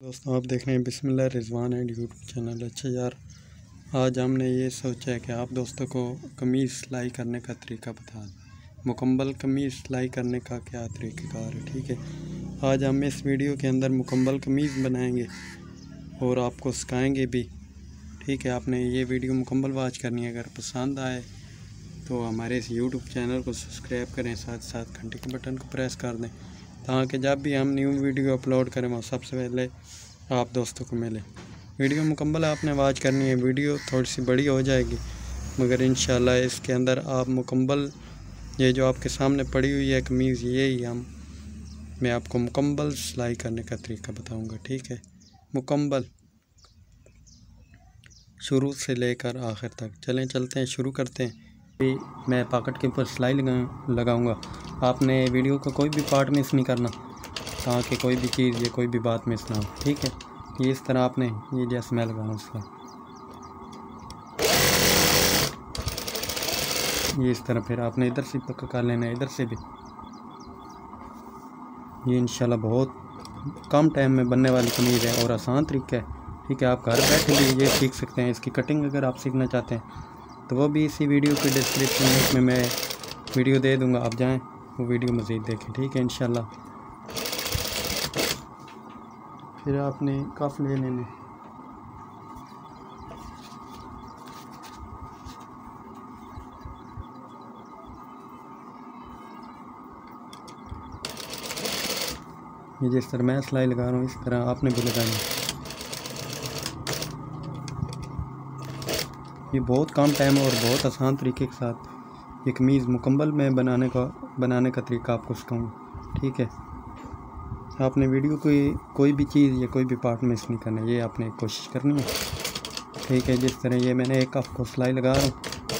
दोस्तों आप देख रहे हैं बिस्मिल्लाह रिजवान एंड यूट्यूब चैनल। अच्छा यार, आज हमने ये सोचा है कि आप दोस्तों को कमीज़ सिलाई करने का तरीका बता दें। मुकम्मल कमीज़ सिलाई करने का क्या तरीक़ाकार है, ठीक है। आज हम इस वीडियो के अंदर मुकम्मल कमीज़ बनाएंगे और आपको सिखाएंगे भी, ठीक है। आपने ये वीडियो मुकम्मल वॉच करनी है। अगर पसंद आए तो हमारे इस यूट्यूब चैनल को सब्सक्राइब करें, साथ साथ घंटी के बटन को प्रेस कर दें ताकि जब भी हम न्यू वीडियो अपलोड करें वो सबसे पहले आप दोस्तों को मिले। वीडियो मुकम्मल आपने वॉच करनी है। वीडियो थोड़ी सी बड़ी हो जाएगी मगर इंशाल्लाह इसके अंदर आप मुकम्मल ये जो आपके सामने पड़ी हुई है कमीज़, मैं आपको मुकम्मल सिलाई करने का तरीका बताऊंगा, ठीक है। मुकम्मल शुरू से लेकर आखिर तक। चलते हैं, शुरू करते हैं। मैं पॉकेट के ऊपर सिलाई लगाऊंगा। आपने वीडियो का कोई भी पार्ट मिस नहीं करना ताकि कोई भी चीज़ या कोई भी बात मिस ना हो, ठीक है। ये इस तरह आपने ये जैसे मैं लगाऊँ उसका ये इस तरह, फिर आपने इधर से पक्का कर लेना है, इधर से भी। ये इंशाल्लाह बहुत कम टाइम में बनने वाली कमीज़ है और आसान तरीका है, ठीक है। आप घर बैठे भी ये सीख सकते हैं। इसकी कटिंग अगर आप सीखना चाहते हैं तो वो भी इसी वीडियो के डिस्क्रिप्शन में मैं वीडियो दे दूंगा, आप जाएं वो वीडियो मज़ीद देखें, ठीक है इंशाल्लाह। फिर आपने कफ ले लेने, ये जिस तरह मैं सिलाई लगा रहा हूँ इस तरह आपने भी लगानी। ये बहुत कम टाइम और बहुत आसान तरीके के साथ ये कमीज़ मुकम्मल में बनाने का तरीका आपको सिखाऊंगा, ठीक है। आपने वीडियो कोई भी चीज़ या कोई भी पार्ट मिस नहीं करना, ये आपने कोशिश करनी है, ठीक है। जिस तरह ये मैंने एक कफ को सिलाई लगा रहा हूँ,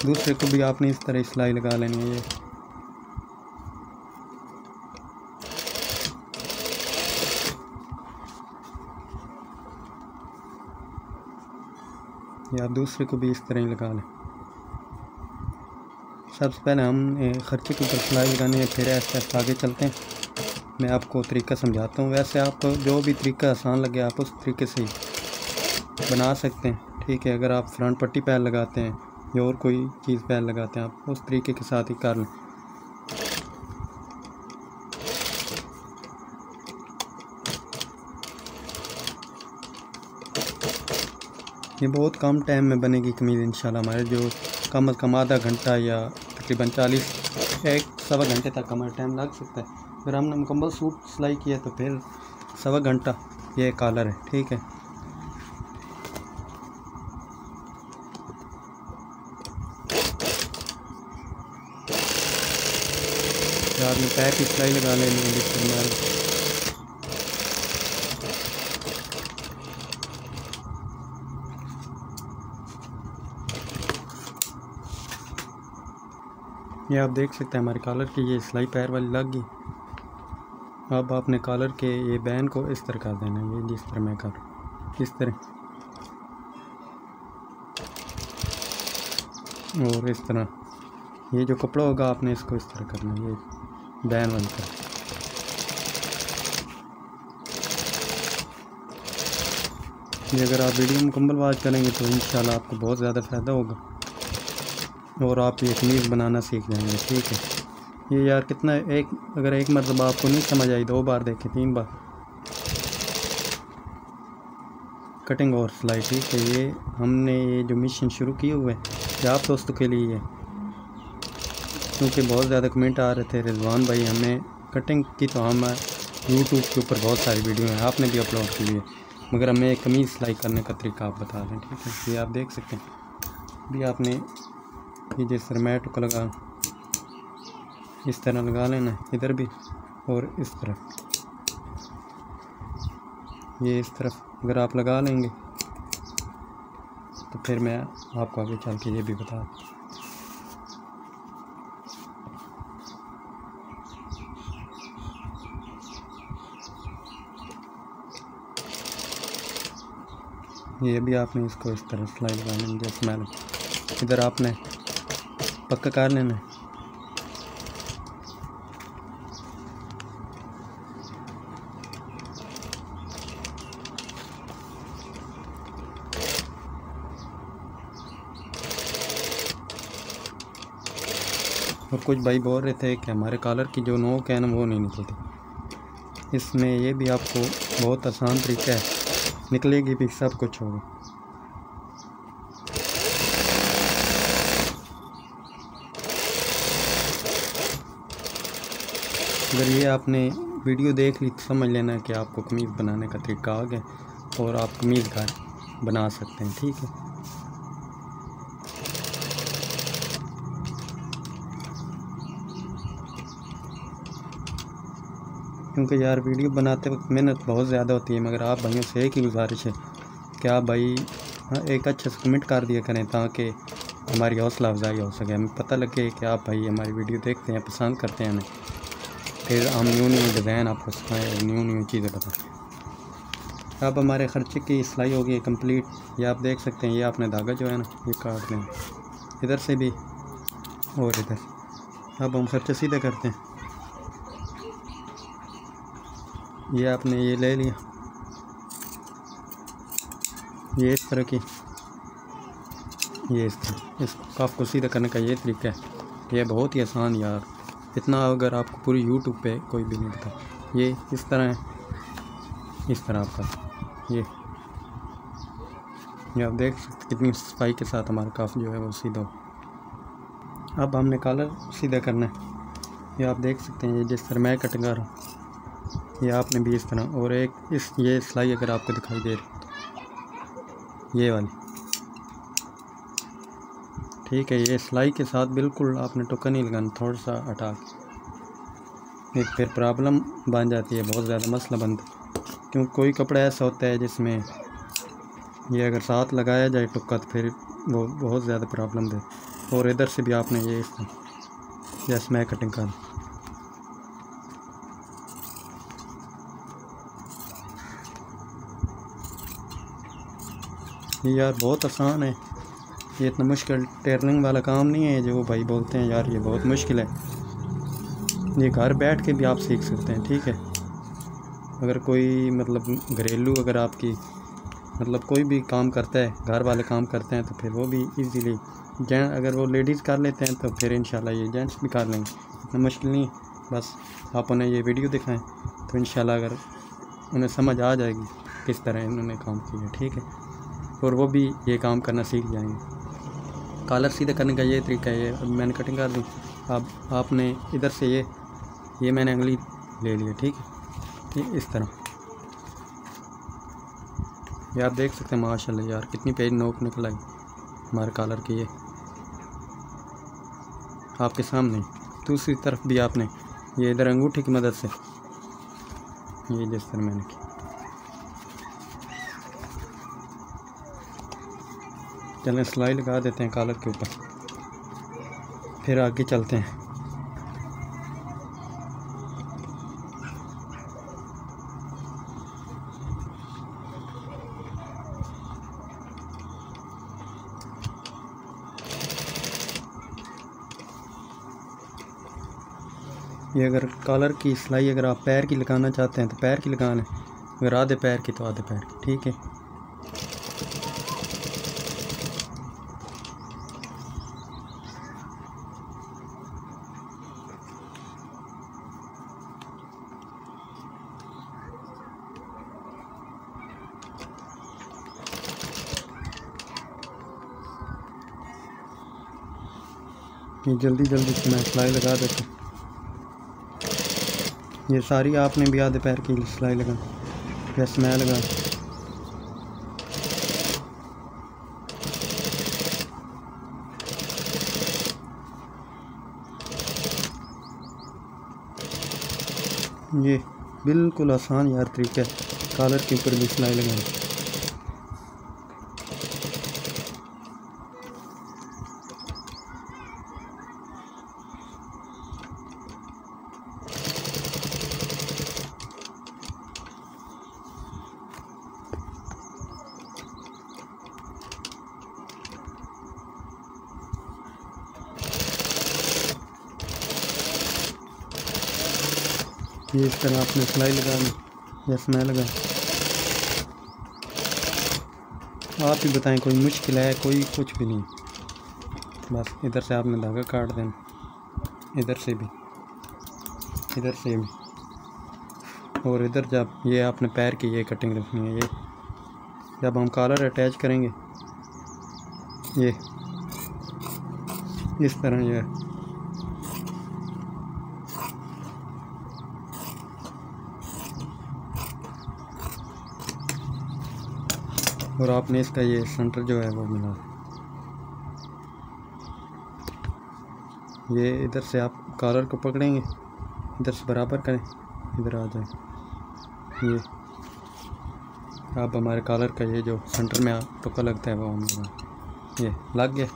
दूसरे को भी आपने इस तरह सिलाई लगा लेनी है। ये आप दूसरे को भी इस तरह ही लगा लें। सबसे पहले हम खर्चे के ऊपर सिलाई लगानी है, फिर ऐसे ऐसे आगे चलते हैं। मैं आपको तरीका समझाता हूँ। वैसे आपको जो भी तरीका आसान लगे आप उस तरीके से बना सकते हैं, ठीक है। अगर आप फ्रंट पट्टी पैर लगाते हैं या और कोई चीज़ पैर लगाते हैं, आप उस तरीके के साथ ही कर लें। ये बहुत कम टाइम में बनेगी कमीज़ इंशाल्लाह। हमारे जो कम से कम आधा घंटा या तकरीबन 1-1.25 घंटे तक हमारा टाइम लग सकता है। अगर हमने मुकम्मल सूट सिलाई किया तो फिर 1.25 घंटा। ये कॉलर है, ठीक है। बाद में पैर की सिलाई लगा लेनी है। ये आप देख सकते हैं हमारे कॉलर की ये सिलाई पैर वाली लग गई। अब आपने कॉलर के ये बैन को इस तरह कर देना है, ये जिस तरह मैं कर इस तरह और इस तरह। ये जो कपड़ा होगा आपने इसको इस तरह करना है, ये बैन वाली तरह। ये अगर आप वीडियो मुकम्मल वॉच करेंगे तो इंशाल्लाह आपको बहुत ज़्यादा फ़ायदा होगा और आप ये कमीज़ बनाना सीख जाएंगे, ठीक है। ये यार कितना अगर एक मरतबा आपको नहीं समझ आई 2 बार देखें, 3 बार कटिंग और सिलाई, ठीक है। ये हमने ये जो मिशन शुरू किए हुए हैं ये आप दोस्तों के लिए है, क्योंकि बहुत ज़्यादा कमेंट आ रहे थे रिजवान भाई हमें कटिंग की, तो हम यूट्यूब के ऊपर बहुत सारी वीडियो हैं आपने भी अपलोड की हुई है, मगर हमें कमीज़ सिलाई करने का तरीका आप बता दें, ठीक है। ये आप देख सकते हैं भी आपने ये जिस तरह मैट को लगा इस तरह लगा लेना, इधर भी और इस तरफ। ये इस तरफ अगर आप लगा लेंगे तो फिर मैं आपको आगे चल के ये भी बता दूँ। ये भी आपने इसको इस तरह सिलाई लगा लेनी, जैसे मैंने इधर आपने पक्का कर लेना है। और कुछ भाई बोल रहे थे कि हमारे कॉलर की जो नोक है ना वो नहीं निकलती। इसमें ये भी आपको बहुत आसान तरीका है, निकलेगी भी, सब कुछ होगा। अगर ये आपने वीडियो देख ली तो समझ लेना कि आपको कमीज़ बनाने का तरीका आ गया और आप कमीज़ घर बना सकते हैं, ठीक है। क्योंकि यार वीडियो बनाते वक्त मेहनत बहुत ज़्यादा होती है, मगर आप भाइयों से एक ही गुजारिश है कि आप भाई एक अच्छा सा कमेंट कर दिया करें ताकि हमारी हौसला अफजाई हो सके, हमें पता लगे कि आप भाई हमारी वीडियो देखते हैं, पसंद करते हैं हमें, फिर हम न्यू डिज़ाइन आपको सिखाएँ और न्यू चीज़ें बताएँ। अब हमारे ख़र्चे की सिलाई हो गई कंप्लीट। ये आप देख सकते हैं, ये आपने धागा जो है ना ये काट लें इधर से भी और इधर। अब हम खर्चे सीधे करते हैं। ये आपने ये ले लिया, ये इस तरह की, ये इस तरह, इस काफ को सीधा करने का ये तरीका है। ये बहुत ही आसान यार, इतना अगर आपको पूरी यूट्यूब पे कोई भी नहीं बता। ये इस तरह है, इस तरह आपका ये आप देख सकते कितनी सफाई के साथ हमारा काफ जो है वो सीधा हो। अब हमने कॉलर सीधा करना है। ये आप देख सकते हैं, ये जिस तरह मैं कटिंग कर रहा हूँ ये आपने भी इस तरह। और एक इस ये सिलाई अगर आपको दिखाई दे रही ये वाली, ठीक है, ये सिलाई के साथ बिल्कुल आपने टुका नहीं लगाना, थोड़ा सा हटा के, एक फिर प्रॉब्लम बन जाती है, बहुत ज़्यादा मसला बनता है। क्योंकि कोई कपड़ा ऐसा होता है जिसमें ये अगर साथ लगाया जाए टुक्का तो फिर वो बहुत ज़्यादा प्रॉब्लम दे। और इधर से भी आपने ये इस तरह जैसे मैं कटिंग कर, ये यार बहुत आसान है, ये इतना मुश्किल टेलरिंग वाला काम नहीं है जो भाई बोलते हैं यार ये बहुत मुश्किल है। ये घर बैठ के भी आप सीख सकते हैं, ठीक है। अगर कोई मतलब घरेलू अगर आपकी मतलब कोई भी काम करता है, घर वाले काम करते हैं तो फिर वो भी इजीली अगर वो लेडीज़ कर लेते हैं तो फिर इंशाल्लाह ये जेंट्स भी कर लेंगे, इतना मुश्किल नहीं। बस आप उन्हें ये वीडियो दिखाएं तो इंशाल्लाह अगर उन्हें समझ आ जाएगी किस तरह इन्होंने काम किया, ठीक है, और वो भी ये काम करना सीख जाएंगे। कॉलर सीधा करने का ये तरीका है। ये अब मैंने कटिंग कर दी, अब आपने इधर से ये मैंने अंगली ले लिया, ठीक है, ये इस तरह। ये आप देख सकते हैं माशाल्लाह यार कितनी पेज नोक निकल आई हमारे कॉलर की, ये आपके सामने। दूसरी तरफ भी आपने ये इधर अंगूठी की मदद से ये जिस तरह मैंने की। चलें सिलाई लगा देते हैं कॉलर के ऊपर, फिर आगे चलते हैं। ये अगर कॉलर की सिलाई अगर आप पैर की लगाना चाहते हैं तो पैर की लगा लें, अगर आधे पैर की तो आधे पैर की, ठीक है। ये जल्दी जल्दी से मैं सिलाई लगा देता हूँ। ये सारी आपने भी आधे पैर की सिलाई लगा, जैसे मैं लगा। ये बिल्कुल आसान यार तरीका है कॉलर के ऊपर भी सिलाई लगाना। ये इस तरह आपने सिलाई लगानी, जैसे मैं लगा। आप ही बताएं कोई मुश्किल है? कोई कुछ भी नहीं, बस इधर से आपने धागा काट देना। इधर से भी, इधर से भी, और इधर जब ये आपने पैर की ये कटिंग रखनी है। ये जब हम कॉलर अटैच करेंगे ये इस तरह ये और आपने इसका ये सेंटर जो है वो मिला, ये इधर से आप कॉलर को पकड़ेंगे, इधर से बराबर करें, इधर आ जाए। ये अब हमारे कॉलर का ये जो सेंटर में टुका लगता है वो हम ये लग गया।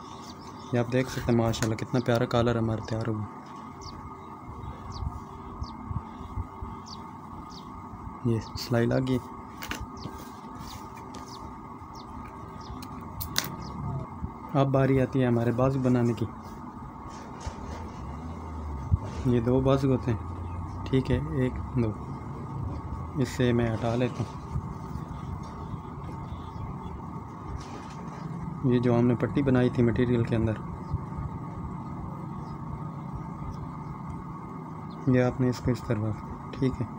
ये आप देख सकते हैं माशाल्लाह कितना प्यारा कॉलर हमारा तैयार हुआ। ये सिलाई लग गई। अब बारी आती है हमारे बाजू बनाने की। ये 2 बाजू होते हैं, ठीक है, 1 2, इससे मैं हटा लेता हूँ। ये जो हमने पट्टी बनाई थी मटेरियल के अंदर, ये आपने इसको इस तरह, ठीक है।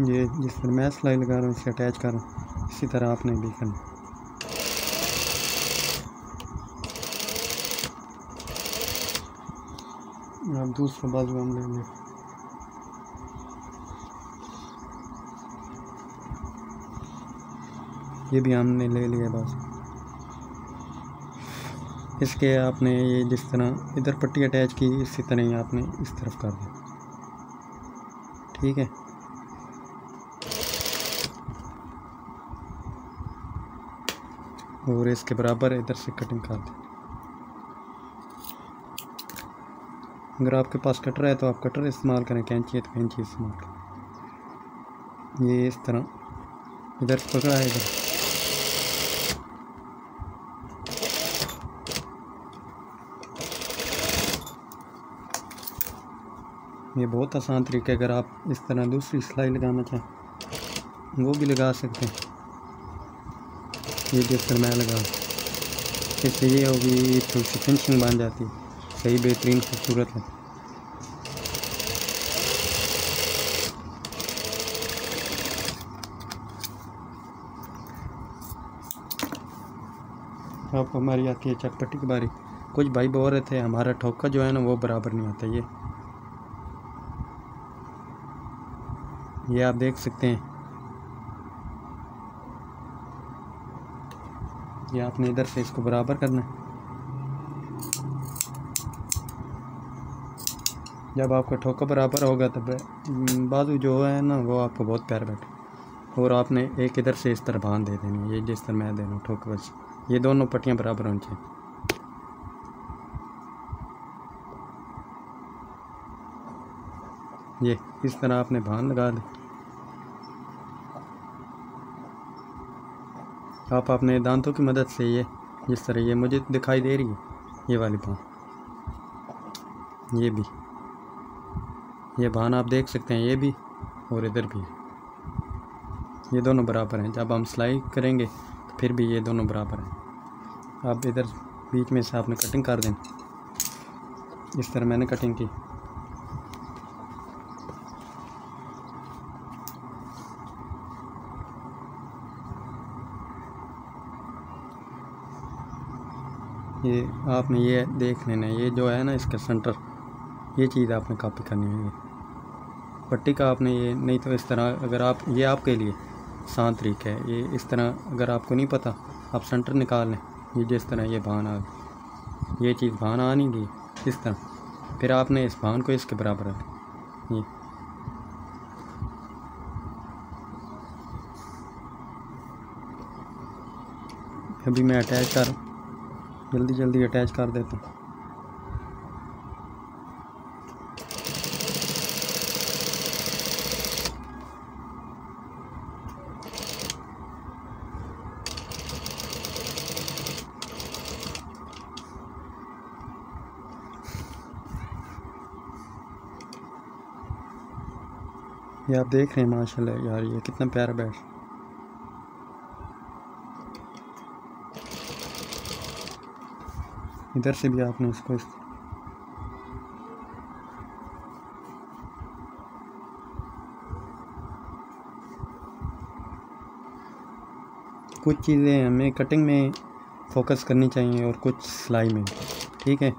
ये जिस तरह मैं सिलाई लगा रहा हूँ इसे अटैच कर रहा हूँ, इसी तरह आपने भी करना। अब दूसरा बाजू हम लेंगे। ये भी हमने ले लिया बस। इसके आपने ये जिस तरह इधर पट्टी अटैच की इसी तरह ही आपने इस तरफ कर दी, ठीक है। और इसके बराबर इधर से कटिंग कर दें। अगर आपके पास कटर है तो आप कटर इस्तेमाल करें, कैंची है तो कैंची इस्तेमाल करें। ये इस तरह इधर पकड़ा है, इधर ये बहुत आसान तरीका है। अगर आप इस तरह दूसरी सिलाई लगाना चाहें वो भी लगा सकते हैं। ये जिस तरह मैं लगा, इससे ये होगी थोड़ी सी फिनिशिंग बन जाती है, सही बेहतरीन खूबसूरत है। अब हमारी आती है चटपटी की बारी। कुछ भाई बोल रहे थे हमारा ठोका जो है ना वो बराबर नहीं आता। ये आप देख सकते हैं, ये आपने इधर से इसको बराबर करना है। जब आपका ठोका बराबर होगा तब बाजू जो है ना वो आपको बहुत प्यारा बैठे। और आपने एक इधर से इस तरह बांध दे देनी, ये जिस तरह मैं दे रहा हूँ ठोका, बस ये दोनों पट्टियाँ बराबर होनी चाहिए। ये इस तरह आपने बांध लगा दी। आप अपने दांतों की मदद से ये जिस तरह ये मुझे दिखाई दे रही है ये वाली बान, ये भी ये बान आप देख सकते हैं, ये भी और इधर भी, ये दोनों बराबर हैं। जब हम सिलाई करेंगे तो फिर भी ये दोनों बराबर हैं। अब इधर बीच में से आपने कटिंग कर देना, इस तरह मैंने कटिंग की। ये आपने ये देख लेना, ये जो है ना इसका सेंटर, ये चीज़ आपने कॉपी करनी है। पट्टी का आपने ये नहीं तो इस तरह, अगर आप ये आपके लिए आसान तरीका है। ये इस तरह अगर आपको नहीं पता आप सेंटर निकाल लें। ये जिस तरह ये भान आ गई, ये चीज़ भान आ नहीं गई इस तरह, फिर आपने इस भान को इसके बराबर रखें। ये अभी मैं अटैच कर जल्दी जल्दी अटैच कर देता हूँ। ये आप देख रहे हैं माशाल्लाह यार, ये कितना प्यारा बैट। इधर से भी आपने इसको कुछ चीज़ें हमें कटिंग में फोकस करनी चाहिए और कुछ सिलाई में, ठीक है।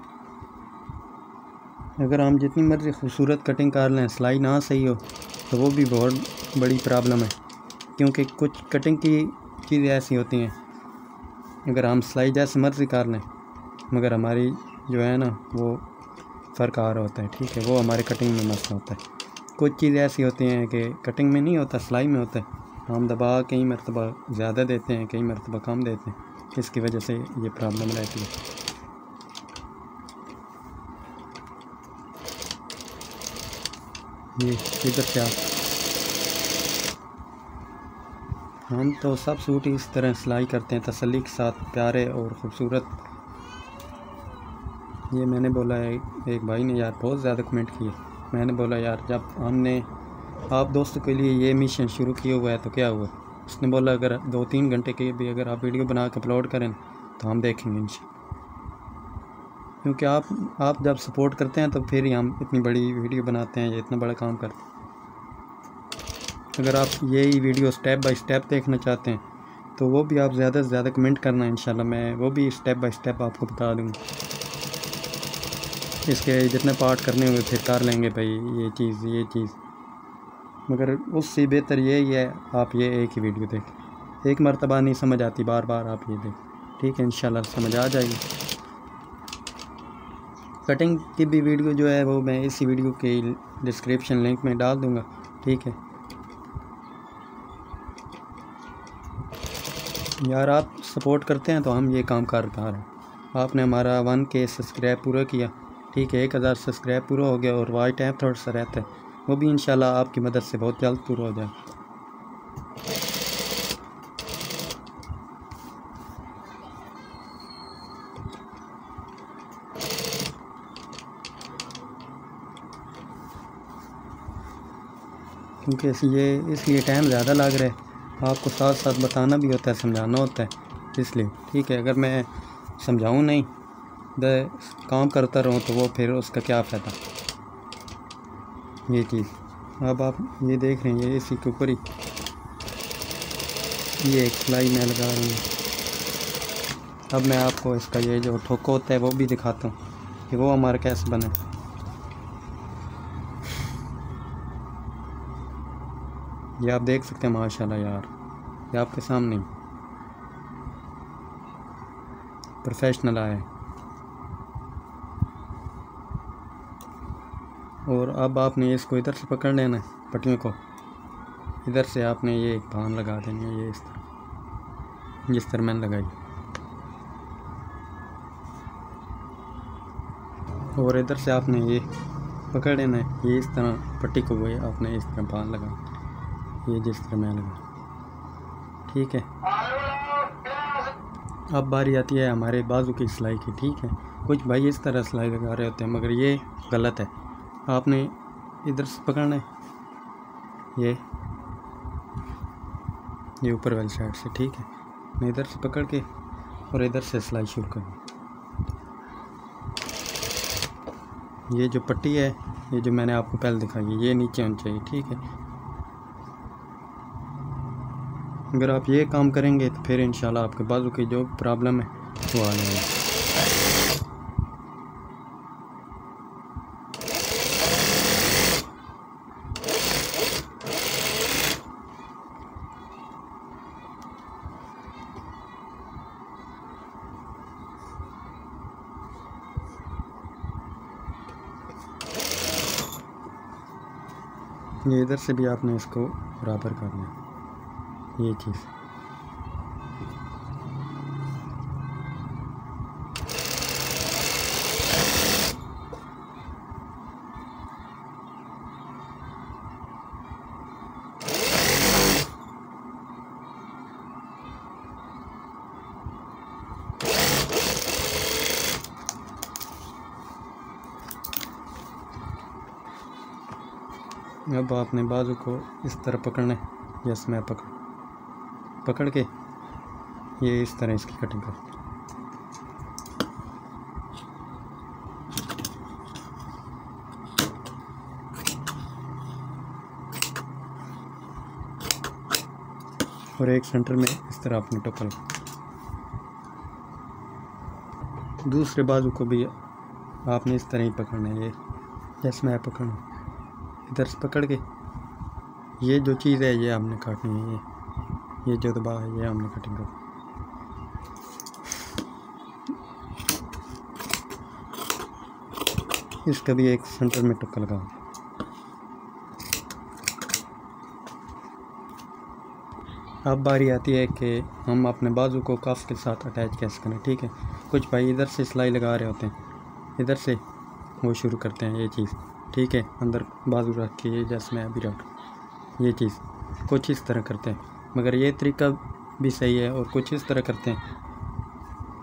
अगर हम जितनी मर्ज़ी खूबसूरत कटिंग कर लें, सिलाई ना सही हो तो वो भी बहुत बड़ी प्रॉब्लम है, क्योंकि कुछ कटिंग की चीज़ें ऐसी होती हैं, अगर हम सिलाई जैसे मर्ज़ी कर लें मगर हमारी जो है ना वो फ़र्क आ रहा होता है, ठीक है, वो हमारे कटिंग में मसला होता है। कुछ चीज़ें ऐसी होती हैं कि कटिंग में नहीं होता, सिलाई में होता है। हम दबा कई मरतबा ज़्यादा देते हैं, कई मरतबा कम देते हैं, इसकी वजह से ये प्रॉब्लम रहती है। ये इधर से आप, हम तो सब सूट इस तरह सिलाई करते हैं तसल्ली के साथ, प्यारे और ख़ूबसूरत। ये मैंने बोला है, एक भाई ने यार बहुत ज़्यादा कमेंट किए। मैंने बोला यार जब हमने आप दोस्तों के लिए ये मिशन शुरू किया हुआ है तो क्या हुआ। उसने बोला अगर 2-3 घंटे के भी अगर आप वीडियो बना के अपलोड करें तो हम देखेंगे इंशाल्लाह, क्योंकि आप जब सपोर्ट करते हैं तो फिर ही हम इतनी बड़ी वीडियो बनाते हैं या इतना बड़ा काम करते हैं। अगर आप यही वीडियो स्टेप बाय स्टेप देखना चाहते हैं तो वो भी आप ज़्यादा से ज़्यादा कमेंट करना, इंशाल्लाह मैं वो भी स्टेप बाय स्टेप आपको बता दूँगा। इसके जितने पार्ट करने हुए फिर कर लेंगे भाई, ये चीज़, मगर उससे बेहतर यही है आप ये एक ही वीडियो देखें। एक मरतबा नहीं समझ आती, बार बार आप ये देखें, ठीक है, इंशाल्लाह समझ आ जाएगी। कटिंग की भी वीडियो जो है वो मैं इसी वीडियो के डिस्क्रिप्शन लिंक में डाल दूँगा, ठीक है यार। आप सपोर्ट करते हैं तो हम ये काम कर पा रहे हैं। आपने हमारा 1K सब्सक्राइब पूरा किया, ठीक है, 1000 सब्सक्राइब पूरा हो गया और वाई टाइम थोड़ा सा रहता है, वो भी इंशाल्लाह आपकी मदद से बहुत जल्द पूरा हो जाए। क्योंकि इसलिए टाइम ज़्यादा लग रहा है, आपको साथ साथ बताना भी होता है, समझाना होता है, इसलिए ठीक है। अगर मैं समझाऊँ नहीं काम करता रहूँ तो वो फिर उसका क्या फ़ायदा। ये चीज़ अब आप ये देख रहे हैं, ये इसी के ऊपर ही ये एक सिलाई मैं लगा रही हूँ। अब मैं आपको इसका ये जो ठोको होता है वो भी दिखाता हूँ कि वो हमारा कैसे बना। ये आप देख सकते हैं माशाल्लाह यार, ये आपके सामने प्रोफेशनल आया है। और अब आपने इसको इधर से पकड़ लेना है, पट्टियों को इधर से आपने ये एक बांध लगा देनी है, ये इस तरह जिस तरह मैंने लगाई, और इधर से आपने ये पकड़ लेना है, ये इस तरह पट्टी को वो आपने इस तरह बांध लगा, ये जिस तरह मैं लगा, ठीक है। अब बारी आती है हमारे बाजू की सिलाई की, ठीक है। कुछ भाई इस तरह सिलाई लगा रहे होते हैं मगर ये गलत है। आपने इधर से पकड़ना है, ये ऊपर वाली साइड से, ठीक है। मैं इधर से पकड़ के और इधर से सिलाई शुरू करूँ। ये जो पट्टी है, ये जो मैंने आपको पहले दिखाई है, ये नीचे होनी चाहिए, ठीक है। अगर आप ये काम करेंगे तो फिर इंशाल्लाह आपके बाजू की जो प्रॉब्लम है वो आ जाएगी। ये इधर से भी आपने इसको बराबर करना है, ये चीज़। अब आपने बाजू को इस तरह पकड़ना है, जैसे मैं पकड़ के ये इस तरह इसकी कटिंग कर। और एक सेंटर में इस तरह आपने टोकल। दूसरे बाजू को भी आपने इस तरह ही पकड़ना है, ये जैसे मैं पकड़ूँ, इधर से पकड़ के ये जो चीज़ है ये आपने काटनी है, ये जो दबा है ये हमने कटिंग कर। इसका भी एक सेंटर में टुक्का लगा। अब बारी आती है कि हम अपने बाजू को कफ के साथ अटैच कैसे करें। ठीक है, कुछ भाई इधर से सिलाई लगा रहे होते हैं, इधर से वो शुरू करते हैं ये चीज़। ठीक है, अंदर बाजू रख के ये जैसे मैं अभी रख, ये चीज़ कुछ इस तरह करते हैं, मगर ये तरीका भी सही है। और कुछ इस तरह करते हैं,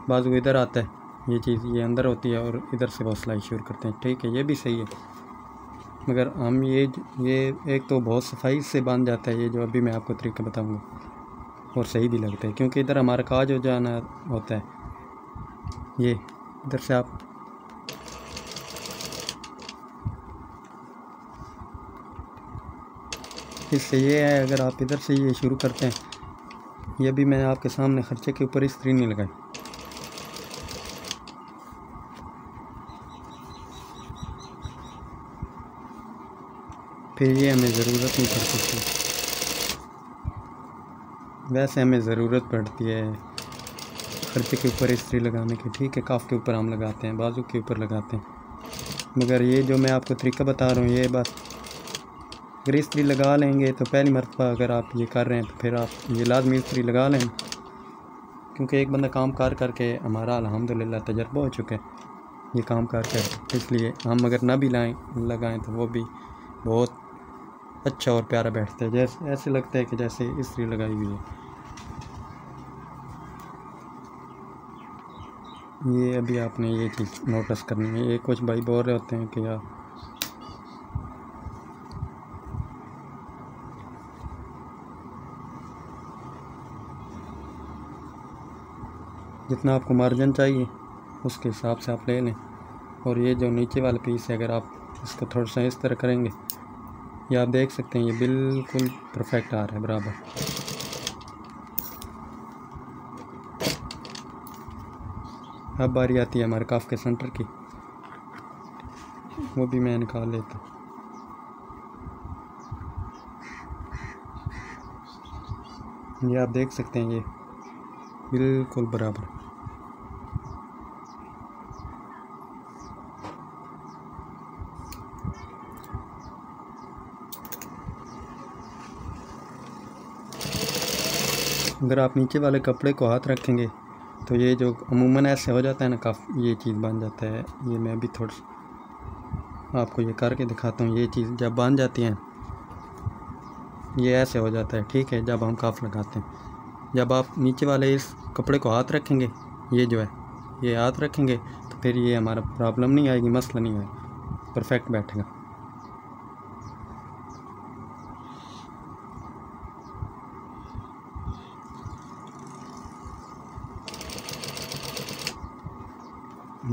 बाजू इधर आता है, ये चीज़ ये अंदर होती है और इधर से वो सिलाई शुरू करते हैं। ठीक है, ये भी सही है, मगर हम ये एक तो बहुत सफाई से बांध जाता है ये जो अभी मैं आपको तरीका बताऊंगा, और सही भी लगता है क्योंकि इधर हमारा काज हो जाना होता है। ये इधर से आप इससे ये है, अगर आप इधर से ये शुरू करते हैं, ये भी मैं आपके सामने खर्चे के ऊपर इस्त्री नहीं लगाई, फिर ये हमें ज़रूरत नहीं पड़ती। वैसे हमें ज़रूरत पड़ती है खर्चे के ऊपर इस्त्री लगाने की। ठीक है, काफ के ऊपर हम लगाते हैं, बाजू के ऊपर लगाते हैं, मगर ये जो मैं आपको तरीका बता रहा हूँ ये बात, अगर इस्त्री लगा लेंगे तो पहली मरतबा अगर आप ये कर रहे हैं तो फिर आप ये लाजमी इस्त्री लगा लें, क्योंकि एक बंदा काम करके हमारा अल्हम्दुलिल्लाह तजर्बा हो चुका है ये काम कर, इसलिए हम अगर ना भी लगाएं तो वो भी बहुत अच्छा और प्यारा बैठता है, जैसे ऐसे लगता है कि जैसे इस्त्री लगाई हुई है। ये अभी आपने ये चीज़ नोटिस करनी है। ये कुछ भाई बोल रहे होते हैं कि यार जितना आपको मार्जिन चाहिए उसके हिसाब से आप ले लें। और ये जो नीचे वाला पीस है, अगर आप इसको थोड़ा सा इस तरह करेंगे, ये आप देख सकते हैं ये बिल्कुल परफेक्ट आ रहा है बराबर। अब बारी आती है हमारे काफ के सेंटर की, वो भी मैं निकाल लेता हूँ। ये आप देख सकते हैं ये बिल्कुल बराबर। अगर आप नीचे वाले कपड़े को हाथ रखेंगे तो ये जो अमूमन ऐसे हो जाता है ना, काफ़ी ये चीज़ बन जाता है। ये मैं भी थोड़ा सा आपको ये करके दिखाता हूँ। ये चीज़ जब बन जाती हैं ये ऐसे हो जाता है। ठीक है, जब हम काफ लगाते हैं, जब आप नीचे वाले इस कपड़े को हाथ रखेंगे, ये जो है ये हाथ रखेंगे तो फिर ये हमारा प्रॉब्लम नहीं आएगी, मसला नहीं आएगा, परफेक्ट बैठेगा।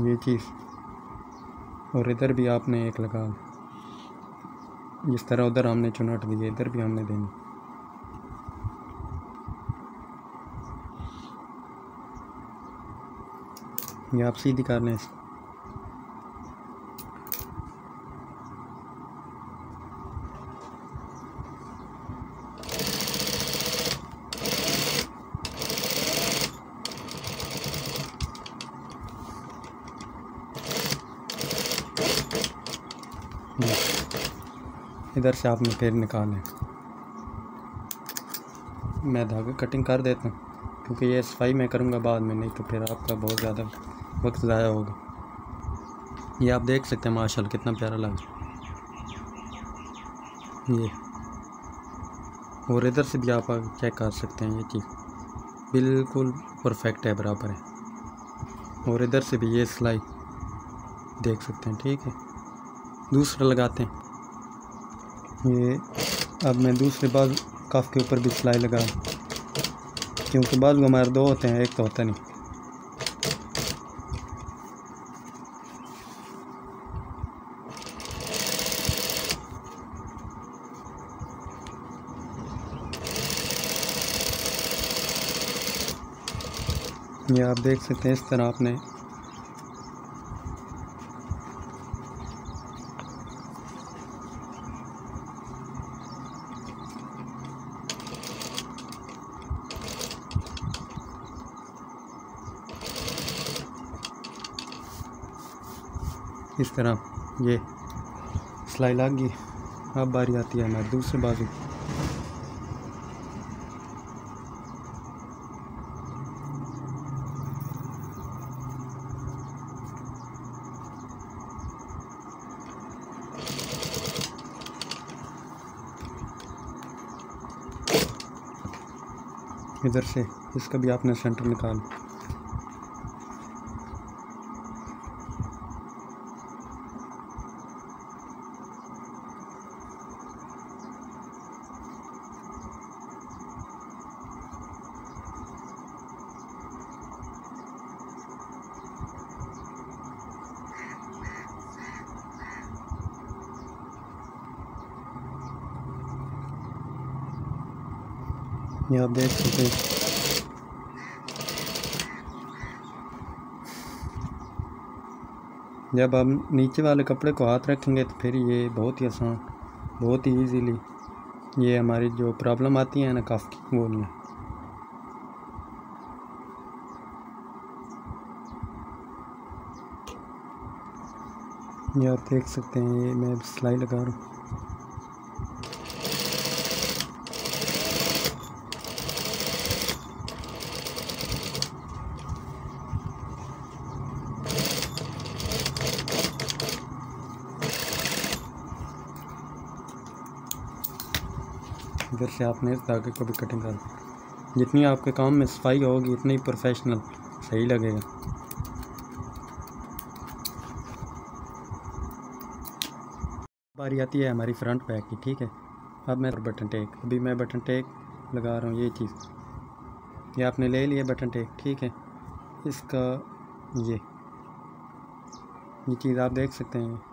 ये चीज़ और इधर भी आपने एक लगा, जिस तरह उधर हमने चुनाट दी है इधर भी हमने देनी। ये आप सीधी कर लें इसको। इधर से आपने फिर निकालें। मैं धागा कटिंग कर देता हूँ क्योंकि ये सफाई मैं करूँगा बाद में, नहीं तो फिर आपका बहुत ज़्यादा वक्त ज़ाया होगा। ये आप देख सकते हैं माशाल्लाह कितना प्यारा लगा ये। और इधर से भी आप चेक कर सकते हैं, ये चीज़ बिल्कुल परफेक्ट है, बराबर है। और इधर से भी ये सिलाई देख सकते हैं। ठीक है, दूसरा लगाते हैं। ये अब मैं दूसरे बाजू कफ के ऊपर भी सिलाई लगा, क्योंकि बाजू हमारे दो होते हैं, एक तो होता नहीं। ये आप देख सकते हैं, इस तरह आपने इस तरह ये सिलाई लग गई। अब बारी आती है हमारे दूसरे बाजू। इधर से इसका भी आपने सेंटर निकाल। ये आप देख सकते हैं, जब आप नीचे वाले कपड़े को हाथ रखेंगे तो फिर ये बहुत ही आसान, बहुत ही इजीली ये हमारी जो प्रॉब्लम आती है ना कफ की, वो नहीं है। ये आप देख सकते हैं, ये मैं सिलाई लगा रहा हूँ। इधर से आपने इस धागे को भी कटिंग कर, जितनी आपके काम में सफाई होगी उतनी प्रोफेशनल सही लगेगा। बारी आती है हमारी फ्रंट बैक की, ठीक है। अब मैं बटन टेक, अभी मैं बटन टेक लगा रहा हूँ। ये चीज़ ये आपने ले लिया बटन टेक, ठीक है। इसका ये चीज़ आप देख सकते हैं।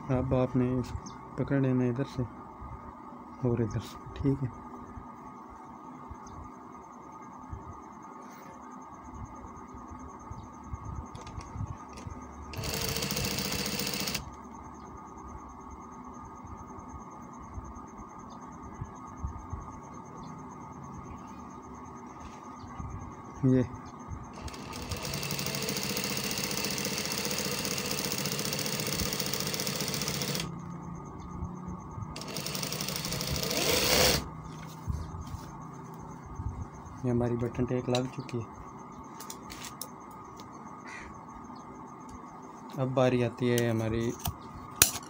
अब आपने पकड़ लेना इधर से और इधर से, ठीक है। ये हमारी बटन टेक लग चुकी है। अब बारी आती है हमारी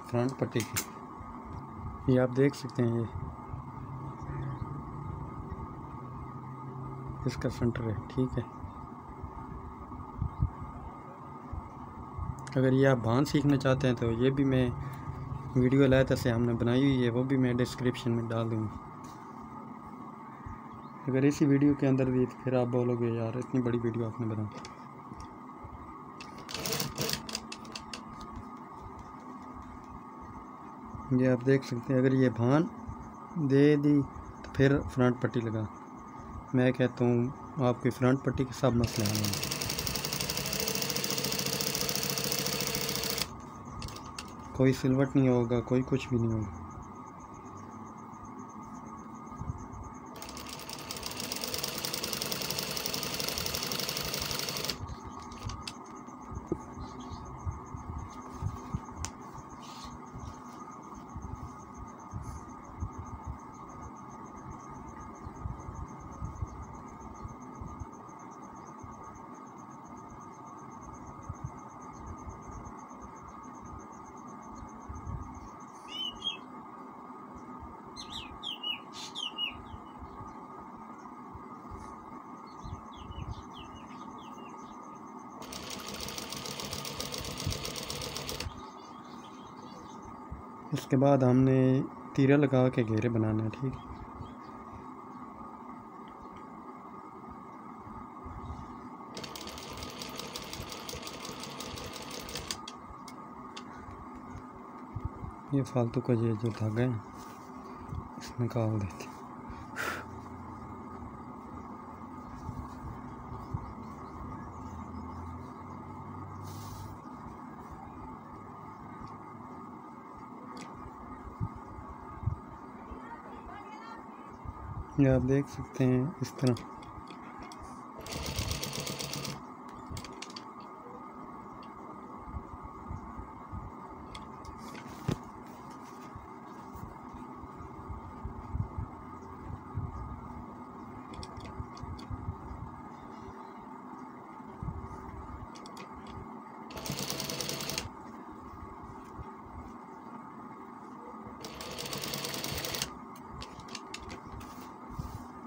फ्रंट पट्टी की। ये आप देख सकते हैं, ये इसका सेंटर है, ठीक है। अगर ये आप भान सीखना चाहते हैं तो ये भी मैं वीडियो लाया से हमने बनाई हुई है, वो भी मैं डिस्क्रिप्शन में डाल दूँगा। अगर इसी वीडियो के अंदर भी तो फिर आप बोलोगे यार इतनी बड़ी वीडियो आपने बनाई। ये आप देख सकते हैं, अगर ये भान दे दी तो फिर फ्रंट पट्टी लगा। मैं कहता हूँ आपकी फ्रंट पट्टी के सब मसले हल होंगे। कोई सिलवट नहीं होगा, कोई कुछ भी नहीं होगा। इसके बाद हमने तीरा लगा के घेरे बनाना है, ठीक है। ये फालतू का ये जो धागा है इसमें निकाल देते हैं। ये आप देख सकते हैं इस तरह।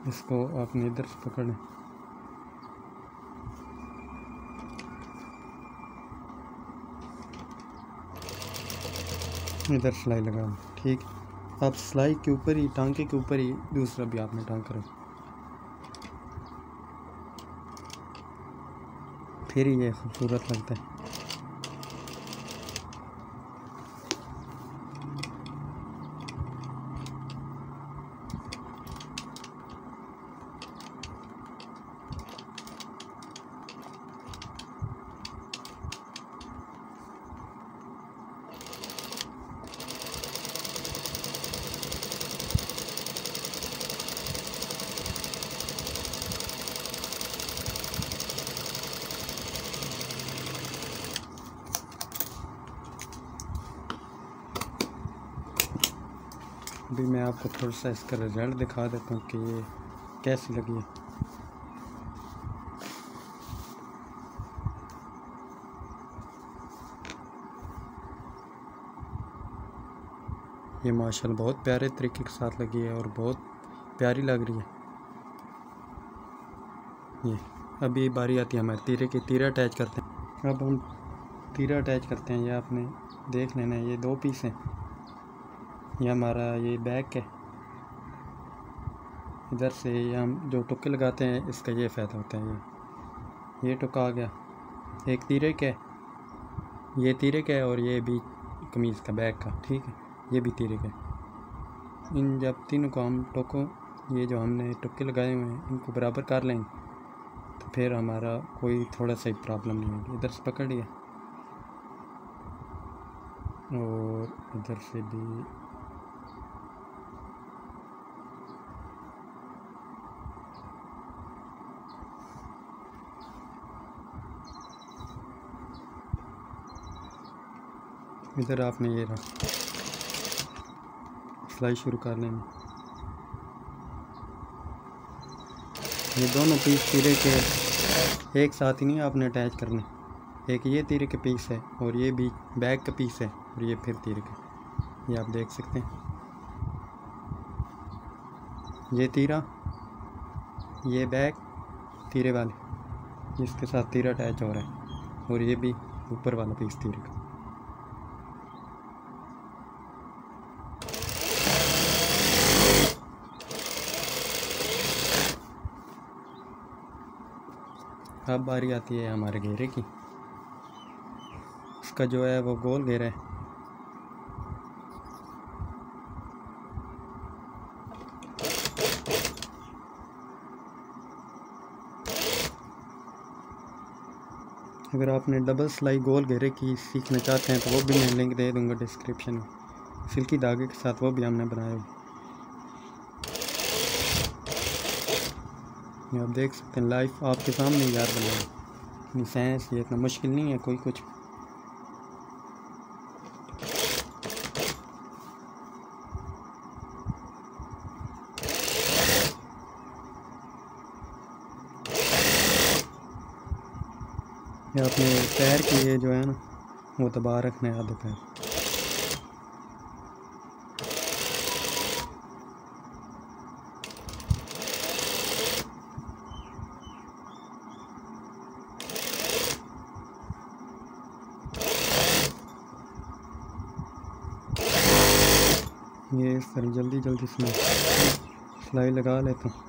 इसको आपने इधर से पकड़ें, इधर सिलाई लगा दें, ठीक। आप सिलाई के ऊपर ही, टांके के ऊपर ही दूसरा भी आपने टांका रखें, फिर ये खूबसूरत लगता है। अभी मैं आपको थोड़ा सा इसका रिजल्ट दिखा देता हूँ कि ये कैसी लगी है। ये माशाल्लाह बहुत प्यारे तरीके के साथ लगी है और बहुत प्यारी लग रही है। ये अभी बारी आती है हमारे तीरे की, तीरा अटैच करते हैं। अब हम तीरा अटैच करते हैं। ये आपने देख लेना है, ये 2 पीस हैं। ये हमारा ये बैक है, इधर से ये हम जो टुक्के लगाते हैं इसका ये फ़ायदा होता है। ये टुक्का आ गया, एक तीरे का है, ये तीरे का है और ये भी कमीज़ का बैक का, ठीक है, ये भी तीरे का है। इन जब तीनों को हम टुक्कों, ये जो हमने टुक्के लगाए हुए हैं इनको बराबर कर लेंगे तो फिर हमारा कोई थोड़ा सा ही प्रॉब्लम नहीं होगी। इधर से पकड़ लिया और इधर से भी इधर आपने ये रहा, सिलाई शुरू कर लेंगे। ये दोनों पीस तीरे के एक साथ ही नहीं आपने अटैच करने, एक ये तीरे के पीस है और ये भी बैक का पीस है और ये फिर तीरे के। ये आप देख सकते हैं, ये तीरा, ये बैक तीरे वाले जिसके साथ तीरा अटैच हो रहा है और ये भी ऊपर वाला पीस तीरे का। अब बारी आती है हमारे घेरे की। इसका जो है वो गोल घेरा है। अगर आपने डबल सिलाई गोल घेरे की सीखना चाहते हैं तो वो भी मैं लिंक दे दूंगा डिस्क्रिप्शन में, सिल्की धागे के साथ, वो भी हमने बनाया हुआ। ये आप देख सकते हैं लाइफ आपके सामने यार बनाया, इतनी साइंस, ये इतना मुश्किल नहीं है कोई कुछ। ये अपने पैर के ये जो है ना वो दबा रखना है आधे पैर। ये इस तरह जल्दी जल्दी सिलाई लगा लेता हूँ।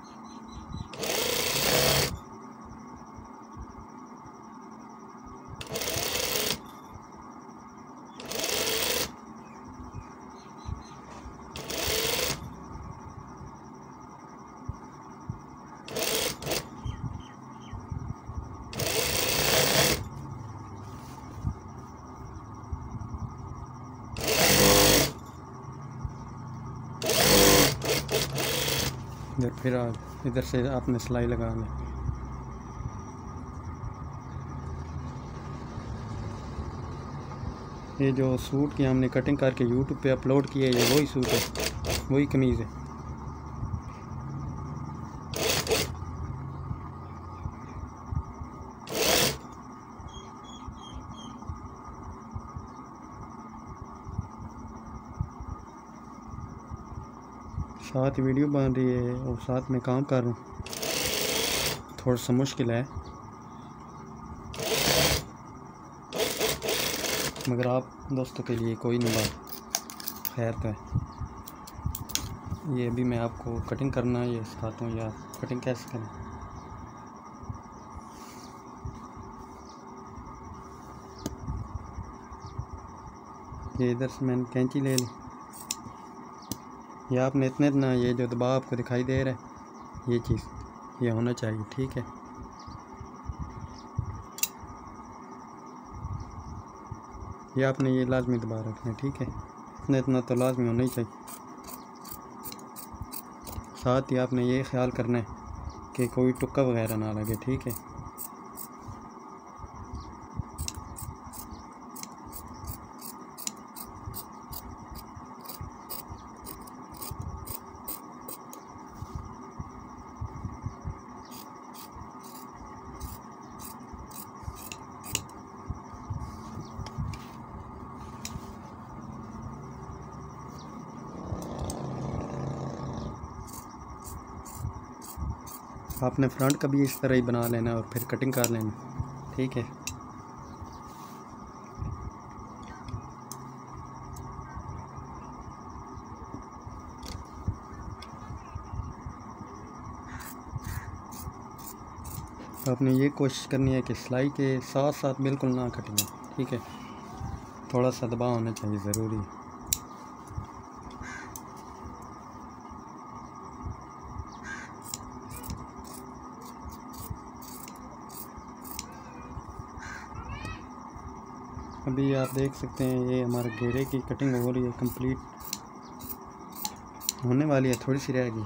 फिर इधर से आपने सिलाई लगा लें। ये जो सूट की हमने कटिंग करके यूट्यूब पे अपलोड किया है, ये वही सूट है, वही कमीज़ है। साथ वीडियो बन रही है और साथ में काम कर रहा हूँ, थोड़ा सा मुश्किल है, मगर आप दोस्तों के लिए कोई नहीं बात, खैर तो है। ये अभी मैं आपको कटिंग करना ये सिखाता हूँ, या कटिंग कैसे करें। ये इधर से मैंने कैंची ले ली। ये आपने इतना ये जो दबाव आपको दिखाई दे रहा है, ये चीज़ ये होना चाहिए, ठीक है। ये आपने ये लाजमी दबा रखना है, ठीक है। इतना तो लाजमी होना ही चाहिए। साथ ही आपने ये ख्याल करना है कि कोई टुक्का वगैरह ना लगे, ठीक है। आपने फ्रंट का भी इस तरह ही बना लेना और फिर कटिंग कर लेना, ठीक है। आपने ये कोशिश करनी है कि सिलाई के साथ साथ बिल्कुल ना कटिंग, ठीक है। थोड़ा सा दबाव होना चाहिए, ज़रूरी है। अभी आप देख सकते हैं ये हमारे घेरे की कटिंग हो रही है, कंप्लीट होने वाली है, थोड़ी सी रहेगी।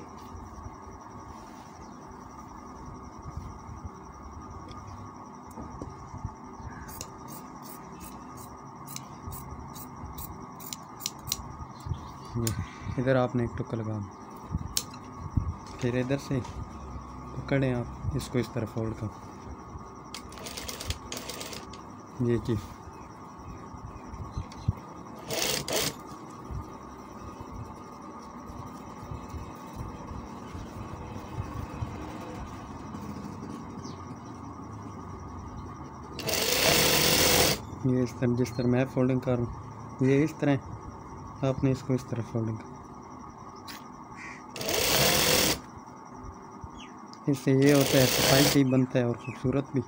इधर आपने एक टुक्का लगा, फिर इधर से पकड़ें आप इसको, इस तरह फोल्ड कर, ये चीज़। ये इस तरह, जिस तरह मैं फोल्डिंग कर रहा हूँ, ये इस तरह आपने इसको इस तरह फोल्डिंग कर। इससे ये होता है सफाई से ही बनता है और खूबसूरत भी।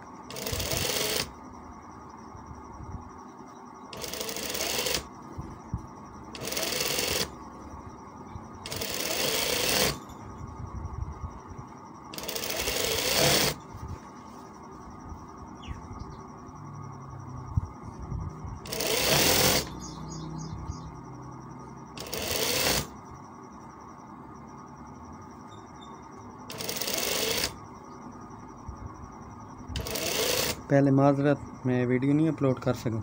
पहले माजरत मैं वीडियो नहीं अपलोड कर सका।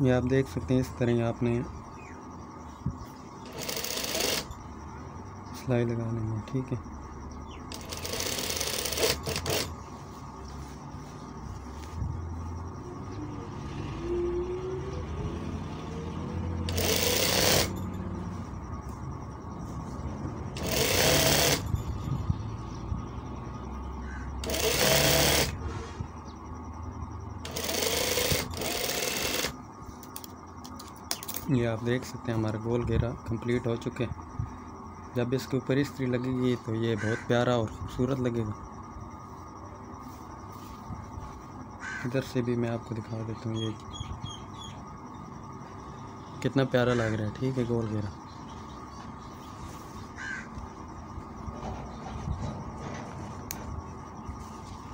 ये आप देख सकते हैं, इस तरह आपने सिलाई लगा लेंगे, ठीक है। ये आप देख सकते हैं हमारा गोल घेरा कंप्लीट हो चुके हैं। जब इसके ऊपर इस्त्री लगेगी तो ये बहुत प्यारा और खूबसूरत लगेगा। इधर से भी मैं आपको दिखा देता हूँ ये कितना प्यारा लग रहा है। ठीक है, गोल घेरा।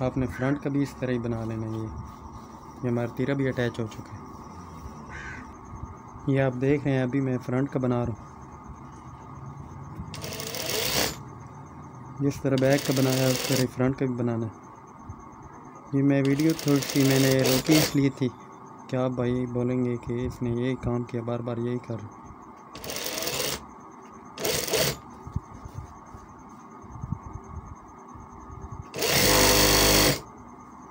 आपने फ्रंट का भी इस तरह ही बना लेना। ये हमारा तीरा भी अटैच हो चुका है। ये आप देख रहे हैं अभी मैं फ्रंट का बना रहा हूँ। जिस तरह बैक का बनाया उस तरह फ्रंट का भी बनाना है। ये मैं वीडियो थोड़ी सी मैंने रोकी इसलिए थी कि आप भाई बोलेंगे कि इसने यही काम किया, बार बार यही कर रहा।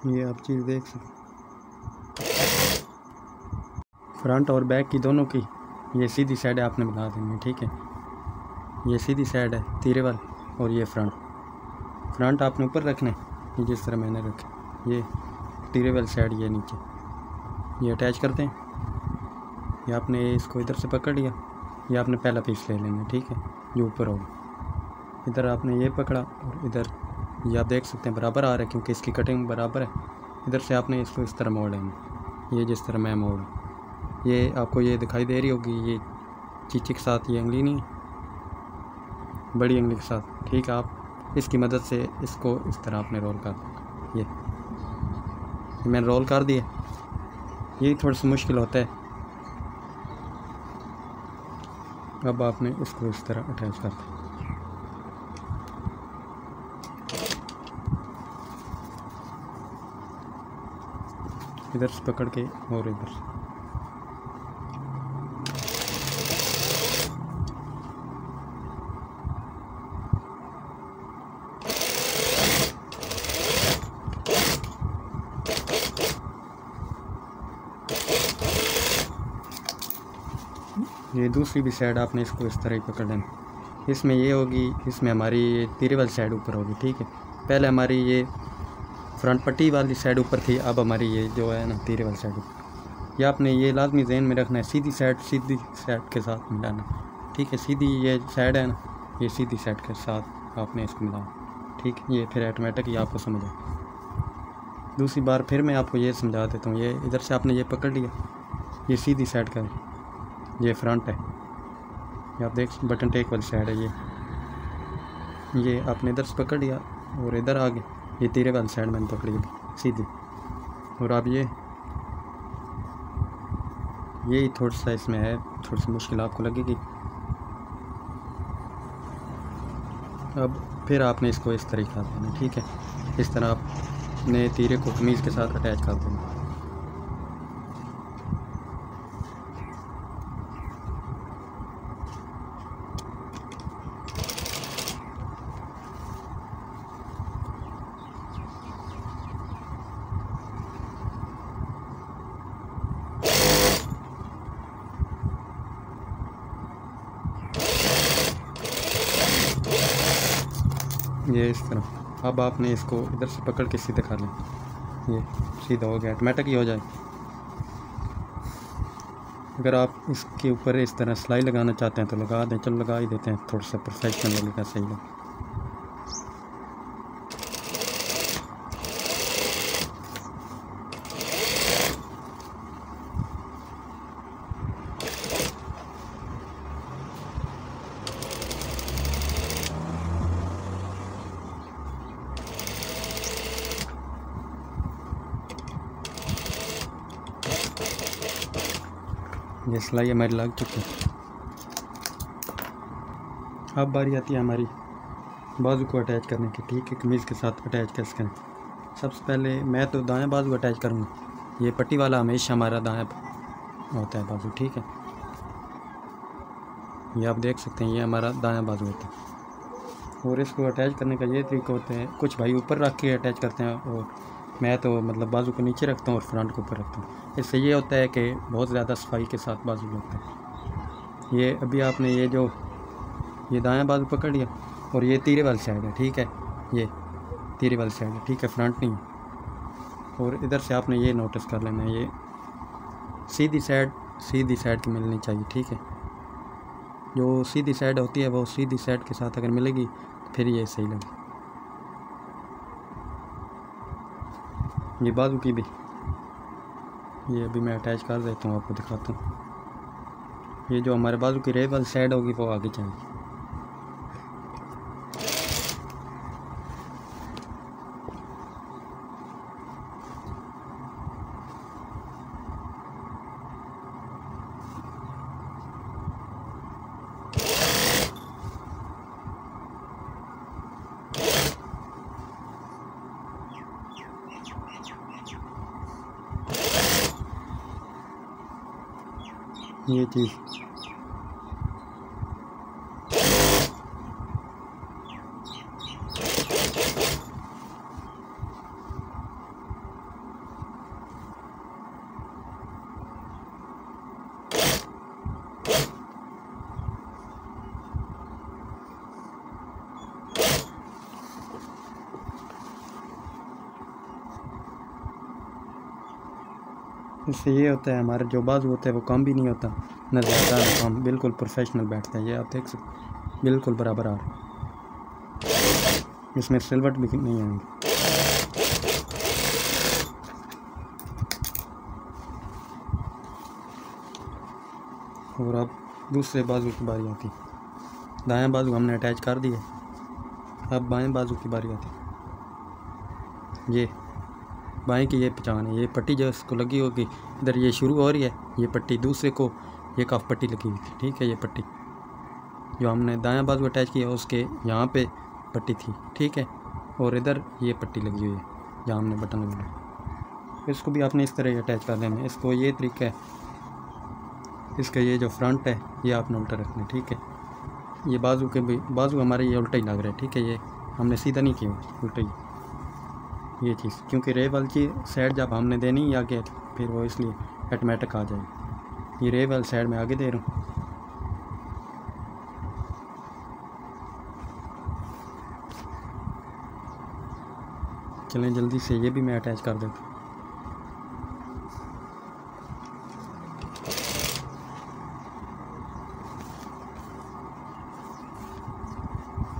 ये आप चीज़ देख सकते, फ्रंट और बैक की दोनों की ये सीधी साइड आपने बना देनी। ठीक है, ये सीधी साइड है तीरे वाल, और ये फ्रंट आपने ऊपर रखना है। ये जिस तरह मैंने रखा, ये तीरे वाली साइड ये नीचे, ये अटैच करते हैं। ये आपने इसको इधर से पकड़ लिया, ये आपने पहला पीस ले लेना। ठीक है, जो ऊपर होगा। इधर आपने ये पकड़ा और इधर ये आप देख सकते हैं बराबर आ रहा है क्योंकि इसकी कटिंग बराबर है। इधर से आपने इसको इस तरह मोड़ लेंगे, ये जिस तरह मैं मोड़, ये आपको ये दिखाई दे रही होगी। ये चीचे के साथ ये उंगली नहीं, बड़ी उंगली के साथ। ठीक है, आप इसकी मदद से इसको इस तरह आपने रोल कर, ये मैंने रोल कर दिया। ये थोड़ा सा मुश्किल होता है। अब आपने इसको इस तरह अटैच कर दिया। इधर से पकड़ के और इधर से ये दूसरी भी साइड आपने इसको इस तरह ही पकड़ लेना। इसमें ये होगी, इसमें हमारी ये तीरे वाली साइड ऊपर होगी। ठीक है, पहले हमारी ये फ्रंट पट्टी वाली साइड ऊपर थी, अब हमारी ये जो है ना तीरे वाली साइड ऊपर। ये आपने ये लाजमी ज़हन में रखना है, सीधी साइड के साथ मिलाना। ठीक है, सीधी ये साइड है ना, ये सीधी साइड के साथ आपने इसको मिलाना। ठीक है, ये फिर ऑटोमेटिक ये आपको समझ आए। दूसरी बार फिर मैं आपको ये समझा देता हूँ। ये इधर से आपने ये पकड़ लिया, ये सीधी साइड का है, ये फ्रंट है। ये आप देख, बटन टेक वाली साइड है। ये आपने इधर से पकड़ लिया और इधर आ गए, ये तीरे वाली साइड मैंने पकड़ी सीधी। और अब ये थोड़ा सा इसमें है, थोड़ी सी मुश्किल आपको लगेगी। अब फिर आपने इसको इस तरीका देना। ठीक है, इस तरह आपने तीरे को कमीज़ के साथ अटैच कर देना। ये इस तरह। अब आपने इसको इधर से पकड़ के सीधे कर लें, ये सीधा हो गया, ऑटोमेटिक ही हो जाए। अगर आप इसके ऊपर इस तरह सिलाई लगाना चाहते हैं तो लगा दें, चलो लगा ही देते हैं, थोड़ा सा परफेक्शन लगेगा, सही लगे। ये सिलाई हमारी लग चुकी है। अब बारी आती है हमारी बाजू को अटैच करने की। ठीक है, कमीज़ के साथ अटैच कैसे करें। सबसे पहले मैं तो दायां बाजू अटैच करूँगा। ये पट्टी वाला हमेशा हमारा दायां होता है बाजू। ठीक है, ये आप देख सकते हैं, ये हमारा दायां बाजू होता है। और इसको अटैच करने का ये तरीका होता है, कुछ भाई ऊपर रख के अटैच करते हैं और मैं तो मतलब बाजू को नीचे रखता हूँ और फ्रंट को ऊपर रखता हूँ। इससे ये होता है कि बहुत ज़्यादा सफाई के साथ बाजू लगता है। ये अभी आपने ये दायां बाजू पकड़ लिया और ये तीरे वाली साइड है। ठीक है, ये तीरे वाली साइड है। ठीक है, फ्रंट नहीं। और इधर से आपने ये नोटिस कर लेना है, ये सीधी साइड सीधी साइड की मिलनी चाहिए, ठीक है। जो सीधी साइड होती है वो सीधी साइड के साथ अगर मिलेगी फिर ये सही लगे। ये बाजू की भी, ये अभी मैं अटैच कर देता हूँ, आपको दिखाता हूँ। ये जो हमारे बाजू की रेव वाली साइड होगी वो आगे चाहिए। ये चीज़ इससे ये होता है, हमारे जो बाजू होता है वो कम भी नहीं होता, न ज़्यादा न कम, बिल्कुल प्रोफेशनल बैठता है। ये आप देख सकते बिल्कुल बराबर आ रहा है, इसमें सिलवट भी नहीं आएंगे। और अब दूसरे बाजू की बारी आती है। दायां बाजू हमने अटैच कर दिया, अब बाएं बाजू की बारी आती है। ये बाएं की ये पहचान है, ये पट्टी जो इसको लगी होगी इधर ये शुरू हो रही है, ये पट्टी दूसरे को ये काफ पट्टी लगी हुई थी, ठीक है। ये पट्टी जो हमने दायां बाजू अटैच किया उसके यहाँ पे पट्टी थी, ठीक है। और इधर ये पट्टी लगी हुई है जहाँ हमने बटन लगाया। इसको भी आपने इस तरह ही अटैच कर देना है। इसको ये तरीका है, इसका ये जो फ्रंट है ये आपने उल्टा रखना है, ठीक है। ये बाजू के भी, बाजू हमारे ये उल्टा ही लग रहा है, ठीक है। ये हमने सीधा नहीं किया, उल्टा ही ये चीज़, क्योंकि रेव वाली की साइड जब हमने देनी है आगे फिर वो इसलिए ऑटोमेटिक आ जाएगी। ये रेव वाली साइड में आगे दे रहा हूँ। चलें जल्दी से ये भी मैं अटैच कर देता हूँ।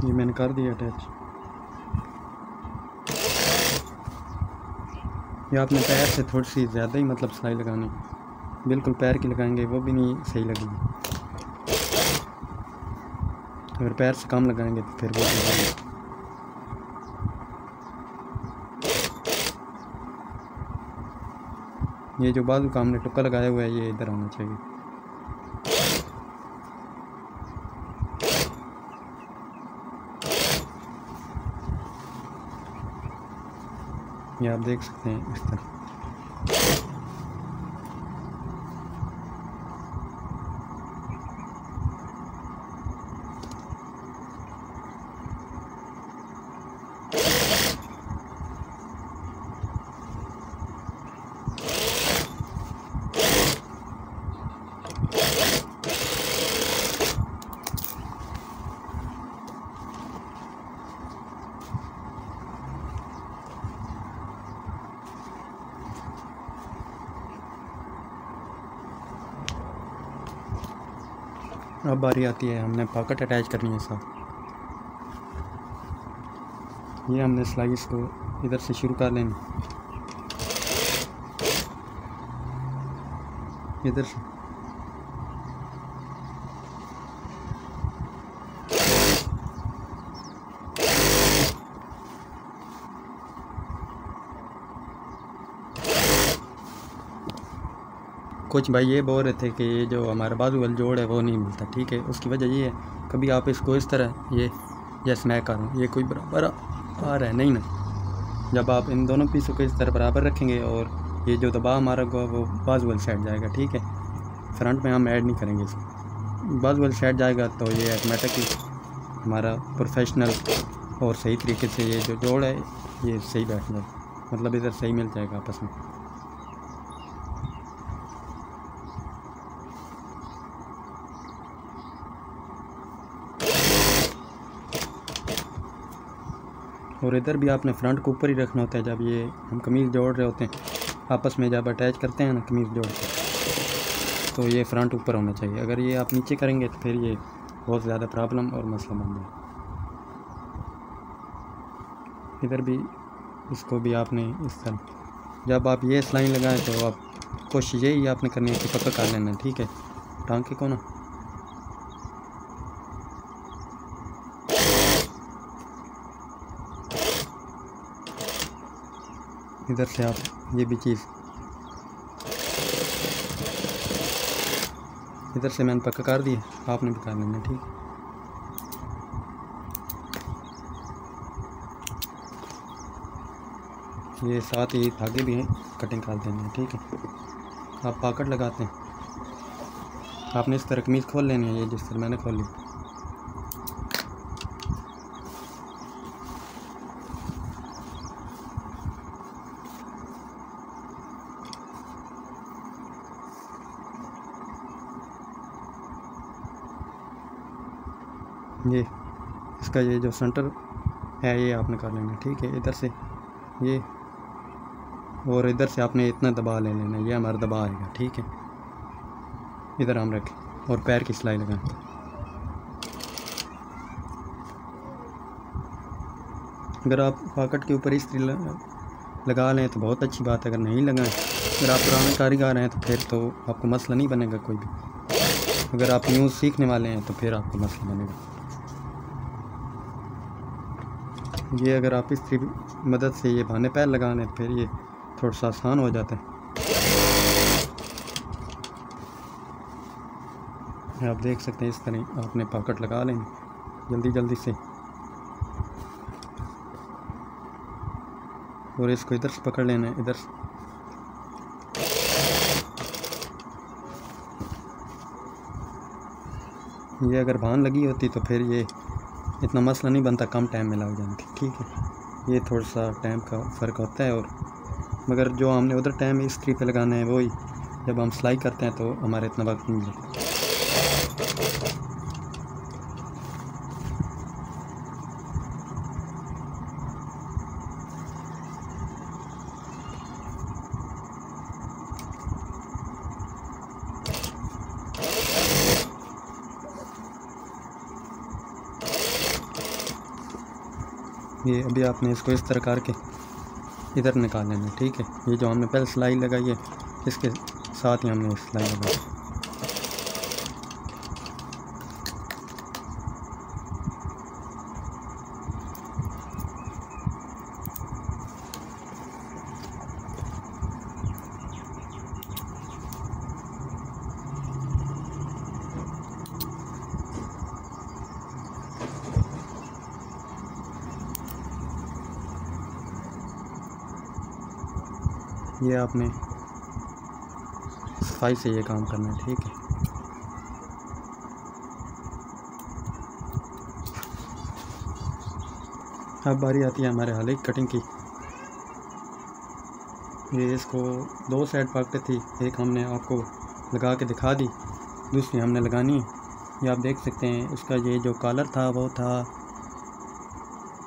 ये मैंने कर दिया अटैच। ये आपने पैर से थोड़ी सी ज़्यादा ही मतलब सिलाई लगानी, बिल्कुल पैर की लगाएंगे वो भी नहीं सही लगेगी। अगर पैर से कम लगाएंगे तो फिर वो भी। ये जो बाजू का हमने टुक्का लगाया हुआ है ये इधर होना चाहिए। ये आप देख सकते हैं इस तरह। अब बारी आती है, हमने पॉकेट अटैच करनी है साथ। ये हमने सिलाई इसको इधर से शुरू कर लेनी, इधर से कुछ भाई ये बोल रहे थे कि ये जो हमारा बाजू वाला जोड़ है वो नहीं मिलता, ठीक है। उसकी वजह ये है, कभी आप इसको इस तरह ये मैं कर रहा हूँ, ये कोई बराबर आ रहा है नहीं ना। जब आप इन दोनों पीसों को इस तरह बराबर रखेंगे और ये जो दबाव हमारा वो बाजू वाली साइड जाएगा, ठीक है। फ्रंट में हम ऐड नहीं करेंगे इसको, बाजू वाली साइड जाएगा तो ये ऑटोमेटिकली हमारा प्रोफेशनल और सही तरीके से ये जो जोड़ है ये सही बैठ जाएगा, मतलब इधर सही मिल जाएगा आपस में। और इधर भी आपने फ्रंट को ऊपर ही रखना होता है। जब ये हम कमीज़ जोड़ रहे होते हैं आपस में, जब अटैच करते हैं ना कमीज़ जोड़ के, तो ये फ्रंट ऊपर होना चाहिए। अगर ये आप नीचे करेंगे तो फिर ये बहुत ज़्यादा प्रॉब्लम और मसला बन जाए। इधर भी इसको भी आपने इस तरह, जब आप ये सिलाई लगाएं तो आप कोशिश यही आपने करनी है कि पक्का कर लेना, ठीक है, टांके को ना। इधर से आप ये भी चीज़ इधर से मैंने पक्का कर दिया, आपने भी कर लेना, ठीक है। ये साथ ही धागे भी हैं, कटिंग कर देनी है, ठीक है। आप पॉकेट लगाते हैं, आपने इस तरह कमीज़ खोल लेनी है, ये जिस तरह मैंने खोल ली। ये इसका ये जो सेंटर है ये आपने कर लेना, ठीक है। इधर से ये और इधर से आपने इतना दबा ले लेना, ये हमारा दबा आएगा, ठीक है। इधर हम रखें और पैर की सिलाई लगाएं। अगर आप पॉकेट के ऊपर इस तरह लगा लें तो बहुत अच्छी बात है, अगर नहीं लगाएं, अगर आप पुराने कारीगर हैं तो फिर तो आपको मसला नहीं बनेगा कोई भी। अगर आप न्यूज़ सीखने वाले हैं तो फिर आपको मसला बनेगा। ये अगर आप इसकी मदद से ये बाने पैर लगा लें फिर ये थोड़ा सा आसान हो जाता है। आप देख सकते हैं इस तरह आपने पॉकेट लगा लें जल्दी जल्दी से, और इसको इधर से पकड़ लेना है, इधर से। ये अगर भान लगी होती तो फिर ये इतना मसला नहीं बनता, कम टाइम में लग जाती, ठीक है। ये थोड़ा सा टाइम का फ़र्क होता है, और मगर जो हमने उधर टाइम इस ट्री पे लगाना है वही जब हम सिलाई करते हैं तो हमारे इतना वक्त नहीं लगता। ये अभी आपने इसको इस तरह करके इधर निकाल लेना, ठीक है। ये जो हमने पहले सिलाई लगाई है इसके साथ ही हमने सिलाई लगाई। ये आपने सफाई से ये काम करना है, ठीक है। अब बारी आती है हमारे हाले की कटिंग की। ये इसको दो साइड पॉकेट थी, एक हमने आपको लगा के दिखा दी, दूसरी हमने लगानी है। ये आप देख सकते हैं इसका ये जो कॉलर था वो था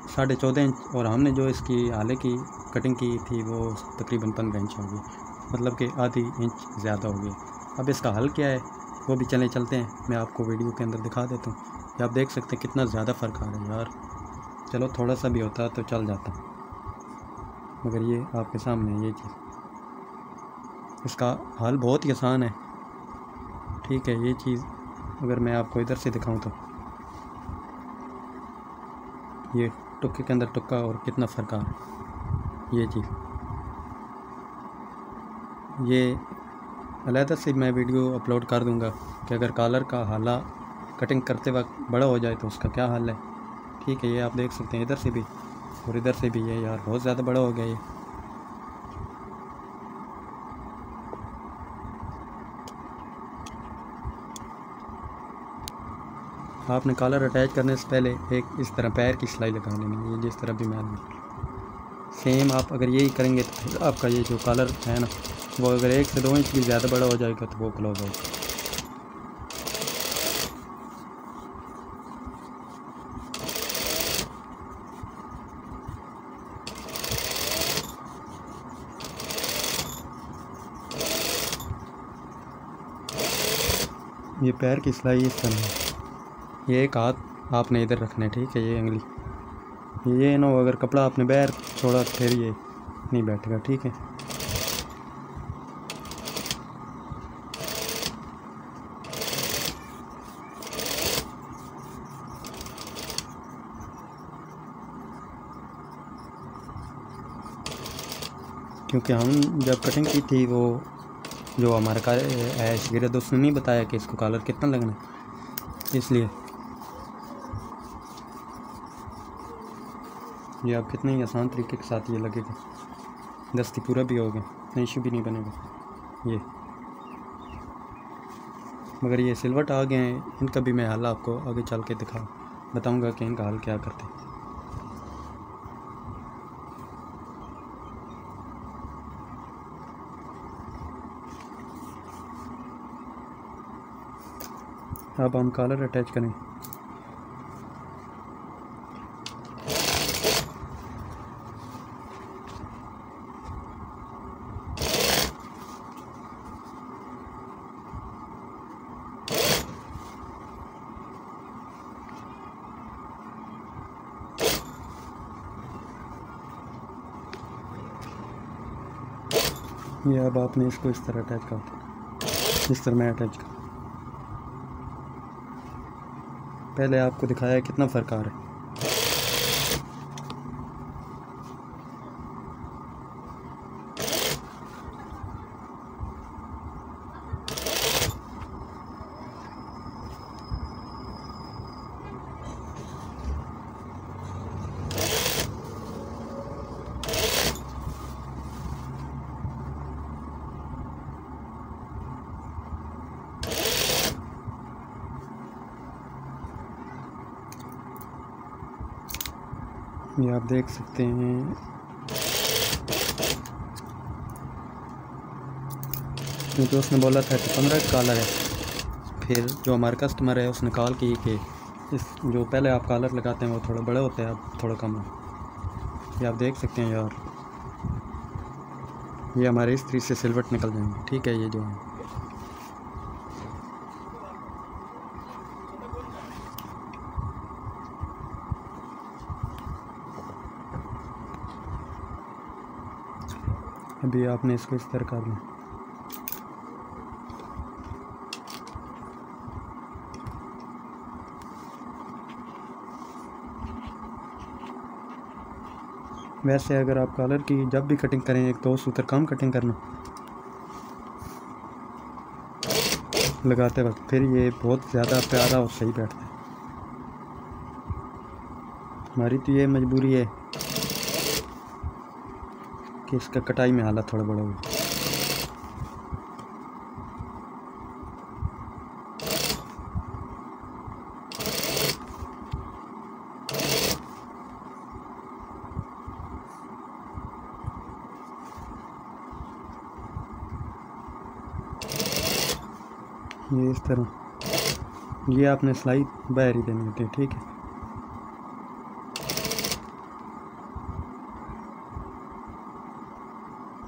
14.5 इंच, और हमने जो इसकी हाले की कटिंग की थी वो तकरीबन 15 इंच होगी, मतलब कि आधी इंच ज़्यादा हो गई। अब इसका हल क्या है वो भी चलते हैं, मैं आपको वीडियो के अंदर दिखा देता हूँ। ये आप देख सकते हैं कितना ज़्यादा फ़र्क आ रहा है यार। चलो थोड़ा सा भी होता तो चल जाता, मगर ये आपके सामने ये चीज़, इसका हल बहुत ही आसान है, ठीक है। ये चीज़ अगर मैं आपको इधर से दिखाऊँ तो ये टुक्के के अंदर टुक्का और कितना फ़र्क आ रहा है। ये चीज़ ये अलहदा से मैं वीडियो अपलोड कर दूंगा कि अगर कॉलर का हाला कटिंग करते वक्त बड़ा हो जाए तो उसका क्या हाल है, ठीक है। ये आप देख सकते हैं इधर से भी और इधर से भी, ये यार बहुत ज़्यादा बड़ा हो गया ये। आपने कॉलर अटैच करने से पहले एक इस तरह पैर की सिलाई लगा लेनी है, ये जिस तरह भी मैं सेम आप अगर यही करेंगे तो फिर आपका ये जो कॉलर है ना वो अगर 1 से 2 इंच भी ज़्यादा बड़ा हो जाएगा तो वो क्लोज होगा। ये पैर की सिलाई इस तरह है। ये एक हाथ आपने इधर रखना है, ठीक है। ये उंगली ये ना हो, अगर कपड़ा आपने बाहर छोड़ा फिर ये नहीं बैठेगा, ठीक है। क्योंकि हम जब कटिंग की थी, वो जो हमारा शागिर्द उसने नहीं बताया कि इसको कॉलर कितना लगना है, इसलिए ये आप कितने ही आसान तरीके के साथ ये लगेगा। दस्ती पूरा भी हो गया, इशू भी नहीं बनेगा ये। मगर ये सिलवट आ गए हैं, इनका भी मैं हल आपको आगे चल के बताऊंगा कि इनका हल क्या करते हैं। अब हम कॉलर अटैच करें। ये अब आपने इसको इस तरह अटैच कर देना, इस तरह मैं अटैच कर। पहले आपको दिखाया कितना फ़र्क आ रहा है। ये आप देख सकते हैं, क्योंकि उसने बोला था कि 15 कॉलर है। फिर जो हमारा कस्टमर है उसने कॉल की कि इस जो पहले आप कॉलर लगाते हैं वो थोड़ा बड़ा होता है, अब थोड़ा कम है। ये आप देख सकते हैं यार, ये हमारे इस्त्री से सिलवट निकल जाएंगे, ठीक है। ये जो है अभी आपने इसको इस तरह कर लें। वैसे अगर आप कॉलर की जब भी कटिंग करें, एक 2 सूत्र कम कटिंग करना लगाते वक्त, फिर ये बहुत ज़्यादा प्यारा और सही बैठता है। हमारी तो ये मजबूरी है कि इसका कटाई में हालत थोड़ा बड़ा हो। ये इस तरह ये आपने सिलाई बाहर ही देनी होती है, ठीक है।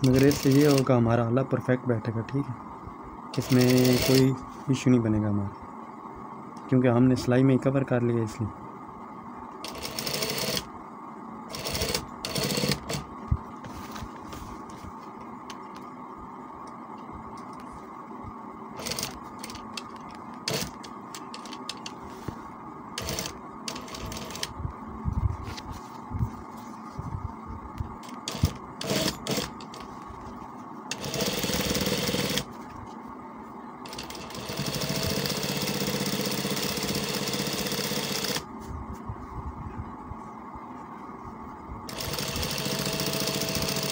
मगर इससे ये होगा हमारा आला परफेक्ट बैठेगा, ठीक है। इसमें कोई इशू नहीं बनेगा हमारा, क्योंकि हमने सिलाई में ही कवर कर लिया इसलिए।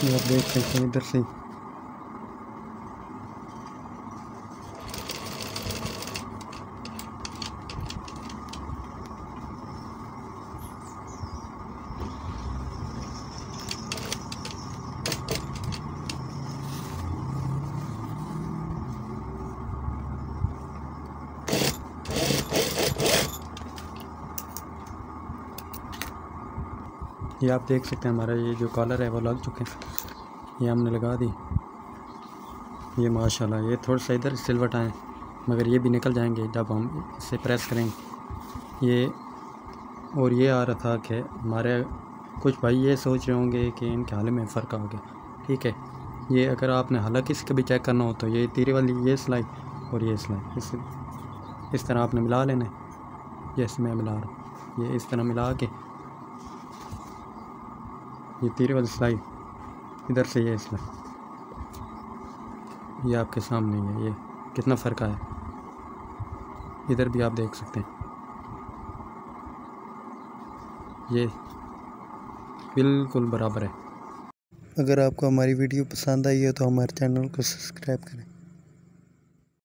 ये आप देख सकते हैं इधर से ये आप देख सकते हैं हमारा ये जो कॉलर है वो लग चुके हैं। ये हमने लगा दी। ये माशाल्लाह ये थोड़ा सा इधर सिलवट आए, मगर ये भी निकल जाएंगे जब हम इसे प्रेस करेंगे। ये और ये आ रहा था कि हमारे कुछ भाई ये सोच रहे होंगे कि इनके हल में फ़र्क आ गया। ठीक है, ये अगर आपने हालांकि इसका भी चेक करना हो तो ये तीरे वाली ये सिलाई और ये सिलाई इस तरह आपने मिला लेना है। ये इसमें मिला रहा हूँ, ये इस तरह मिला के ये तीरे वाली सिलाई इधर से ये सिलाई, ये आपके सामने है। ये कितना फ़र्क आया, इधर भी आप देख सकते हैं, ये बिल्कुल बराबर है। अगर आपको हमारी वीडियो पसंद आई है तो हमारे चैनल को सब्सक्राइब करें।